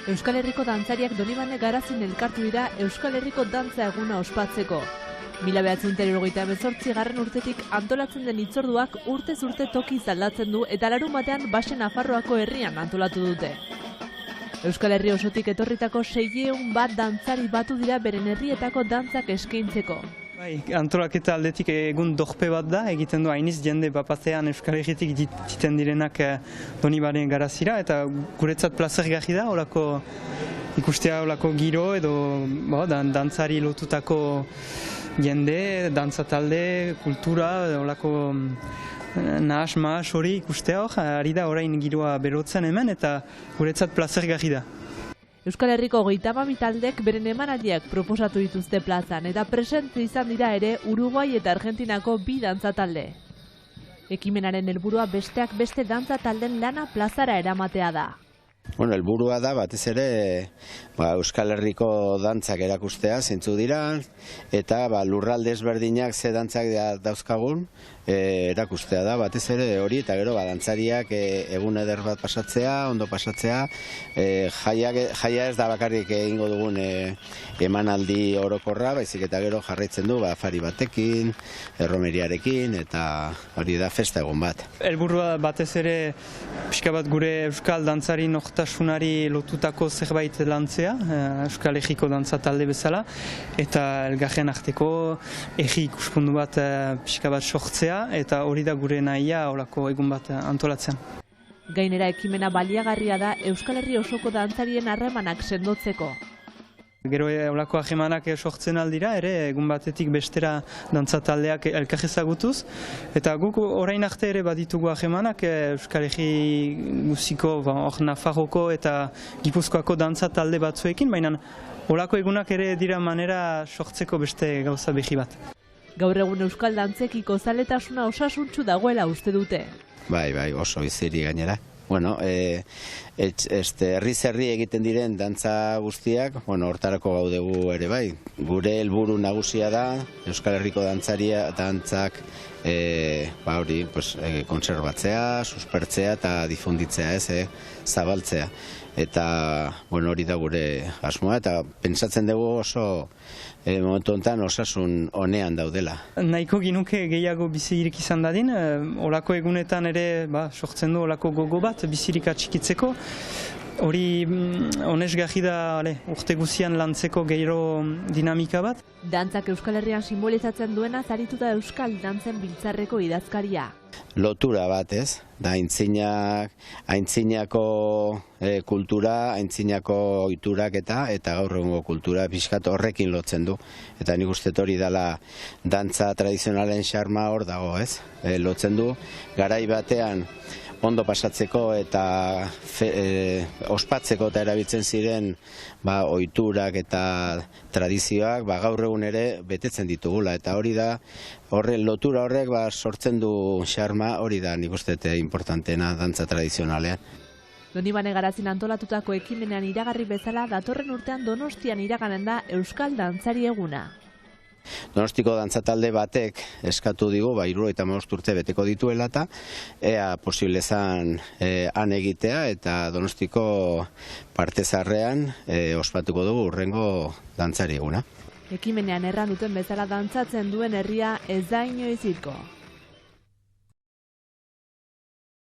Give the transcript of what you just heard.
Euskal Herriko dantzariak Donibane Garazin elkartu dira Euskal Herriko dantza eguna ospatzeko. 1978 urtetik antolatzen den hitzorduak urtez urte toki aldatzen du eta larunbatean Baxe Nafarroako herrian antolatu dute. Euskal Herri osotik etorritako 600 bat dantzari batu dira beren herrietako dantzak eskaintzeko. Bai, antolaketa aldetik egun dorpe bat da, egiten du hainiz jende bapatean Euskal Herritik jiten direnak Donibane Garazira, eta guretzat plazergarri da, olako ikustea olako giro edo dantzari lotutako jende, dantza talde, kultura, olako nahas hori ikustea hor, ari da orain giroa berotzen hemen eta guretzat plazergarri da. Euskal Herriko 32 taldek beren emanaldiak proposatu dituzte plazan eta presente izan dira ere Uruguai eta Argentinako 2 dantza talde. Ekimenaren helburua besteak beste dantza talden lana plazara eramatea da. Bueno, helburua da batez ere Euskal Herriko dantzak erakustea zeintzu dira eta lurralde ezberdinak ze dantzak dauzkagun erakustea da batez ere hori, eta gero dantzariak egun eder bat pasatzea, ondo pasatzea, jaia ez da bakarrik egingo dugun emanaldi orokorra, baizik eta gero jarraitzen du afari batekin, erromeriarekin, eta hori da festa egun bat. Helburua batez ere pixka bat gure euskal dantzari nortasunari lotutako zerbait lantzea, Euskal Herriko dantza talde bezala, eta elgarren arteko herri ikuspuntu bat pixka bat sortzea, eta hori da gure nahia olako egun bat antolatzen. Gainera ekimena baliagarria da Euskal Herri osoko dantzarien harremanak sendotzeko. Gero olako harremanak sortzen aldira, ere egun batetik bestera dantza taldeak elkar ezagutuz, eta guk orain arte ere baditugu harremanak Euskal Herri guziko, Nafarroko eta Gipuzkoako dantza talde batzuekin, baina olako egunak ere dira manera sortzeko beste gauza berri bat. Gaur egun euskal dantzekiko zaletasuna osasuntsu dagoela uste dute. Bai, oso biziri gainera. Bueno, herriz herri egiten diren dantza guztiak, hortarako gaudegu ere bai. Gure helburu nagusia da Euskal Herriko dantzak konserbatzea, suspertzea eta difunditzea, zabaltzea. Eta hori da gure asmoa, eta pentsatzen dugu oso momentu honetan osasun onean daudela. Nahiko ginuke gehiago bizirik izan dadin, olako egunetan ere sortzen du olako gogo bat bizirik atxikitzeko. Hori onesgarri da urte guzian lantzeko gero dinamika bat. Dantzak Euskal Herrian simbolizatzen duena zarituta Euskal Dantzen Biltzarreko idazkaria. Lotura bat, ez? Da aintzinako kultura, aintzinako ohiturak eta gaur egungo kultura pixkat horrekin lotzen du. Eta nik uste hori dela dantza tradizionalen xarma hor dago, ez? Lotzen du, garai batean ondo pasatzeko eta ospatzeko eta erabiltzen ziren ohiturak eta tradizioak gaur egun ere betetzen ditugula, eta hori da lotura horrek sortzen du xarma, hori da nik uste importanteena dantza tradizionalean. Donibane Garazin antolatutako ekimenean iragarri bezala datorren urtean Donostian iraganen da Euskal Dantzari eguna. Donostiko dantza talde batek eskatu digu 75 urte beteko dituela eta ea posible zan han egitea, eta Donostiko partezarrean ospatuko dugu hurrengo dantzari eguna. Ekimenean erran duten bezala dantzatzen duen herria ez da inoiz hilko.